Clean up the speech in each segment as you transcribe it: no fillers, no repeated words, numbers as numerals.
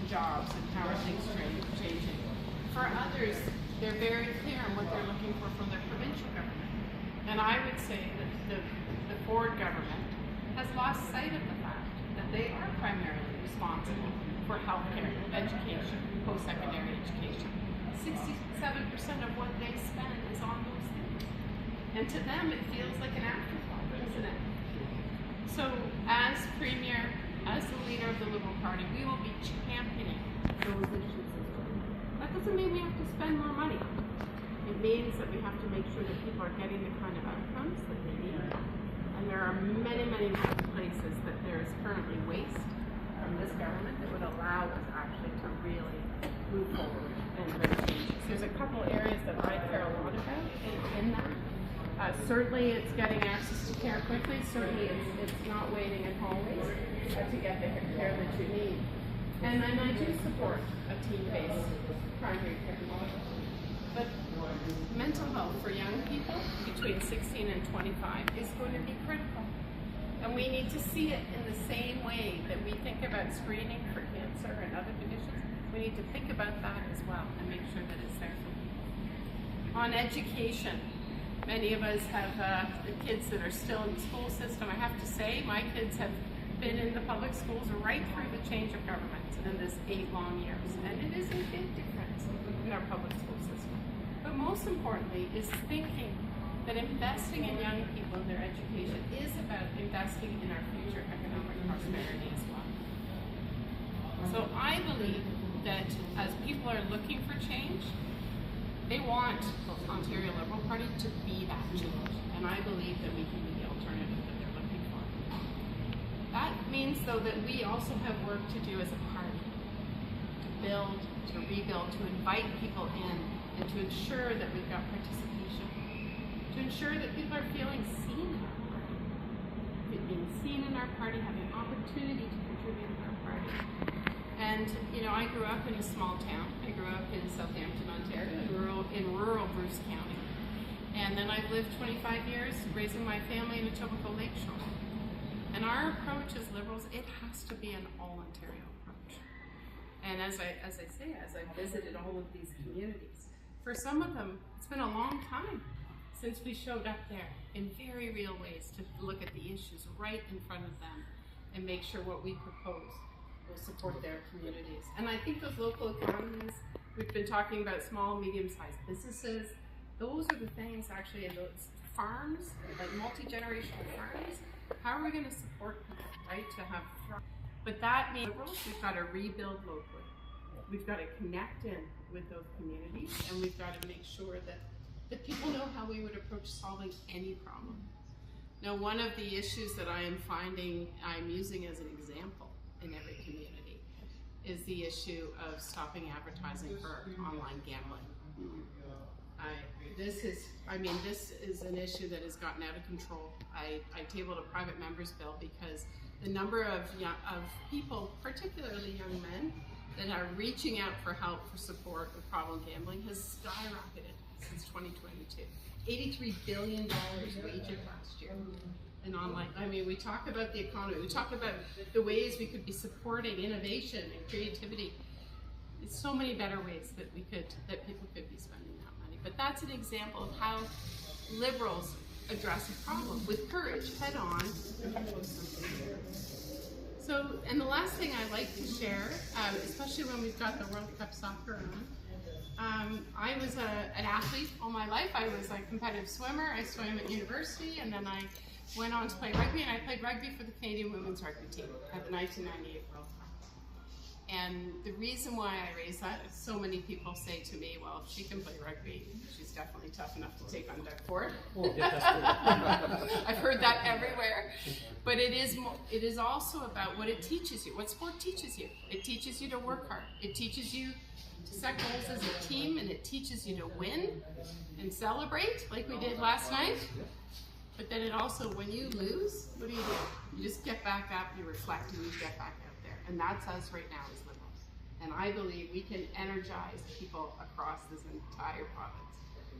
jobs and how are things changing. For others, they're very clear on what they're looking for from their provincial government. And I would say that the Ford government has lost sight of the fact that they are primarily responsible for healthcare, education, post-secondary education. 67% of what they spend is on those things. And to them, it feels like an afterthought, doesn't it? So as Premier, as the leader of the Liberal Party, we will be championing those issues as well. That doesn't mean we have to spend more money. It means that we have to make sure that people are getting the kind of outcomes that they need. And there are many, many places that there is currently waste from this government that would allow us actually to really move forward and make changes. There's a couple areas that I care a lot about in that. Certainly it's getting access to care quickly. Certainly it's not waiting in hallways to get the care that you need. And then I do support a team-based primary care model. But mental health for young people between 16 and 25 is going to be critical. And we need to see it in the same way that we think about screening for cancer and other conditions. We need to think about that as well and make sure that it's there for people. On education, many of us have the kids that are still in the school system. I have to say, my kids have been in the public schools right through the change of government in this 8 long years. And it is a big difference in our public school system. But most importantly is thinking that investing in young people in their education is about investing in our future economic prosperity as well. So I believe that as people are looking for change, they want the Ontario Liberal Party to be that change. And I believe that we can be the alternative that they're looking for. That means, though, that we also have work to do as a party to build, to rebuild, to invite people in, and to ensure that we've got participation, to ensure that people are feeling seen in our party, being seen in our party, having an opportunity to contribute in our party. And, you know, I grew up in a small town. I grew up in Southampton, Ontario, in rural Bruce County. And then I've lived 25 years raising my family in Etobicoke Lakeshore. And our approach as Liberals, it has to be an all-Ontario approach. And as I visited all of these communities, for some of them, it's been a long time since we showed up there in very real ways to look at the issues right in front of them and make sure what we propose will support their communities. And I think those local economies, we've been talking about small, medium-sized businesses, those are the things actually in those farms, like multi-generational farms. How are we going to support people, right, to have thrive? But that means we've got to rebuild locally. We've got to connect in with those communities, and we've got to make sure that people know how we would approach solving any problem. Now, one of the issues that I am finding I'm using as an example in every community is the issue of stopping advertising for online gambling. This is an issue that has gotten out of control. I tabled a private member's bill because the number of people, particularly young men, that are reaching out for help, for support with problem gambling has skyrocketed since 2022. $83 billion wagered last year in online. I mean, we talk about the economy, we talk about the ways we could be supporting innovation and creativity. There's so many better ways that people could be spending that money. But that's an example of how Liberals address a problem with courage, head on, and propose something new. So, and the last thing I like to share, especially when we've got the World Cup soccer on, I was an athlete all my life. I was a competitive swimmer. I swam at university, and then I went on to play rugby, and I played rugby for the Canadian women's rugby team at the 1998 World Cup. And the reason why I raise that is so many people say to me, well, if she can play rugby, she's definitely tough enough to take on Doug Ford. I've heard that everywhere. But it is also about what it teaches you, what sport teaches you. It teaches you to work hard. It teaches you to set goals as a team, and it teaches you to win and celebrate like we did last night. But then it also, when you lose, what do? You just get back up, you reflect, and you get back out there. And that's us right now as Liberals. And I believe we can energize people across this entire province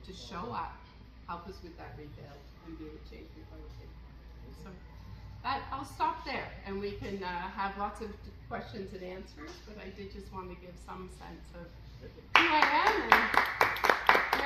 to show up, help us with that rebuild, and be the change we're going to. So I'll stop there, and we can have lots of questions and answers, but I did just want to give some sense of who I am.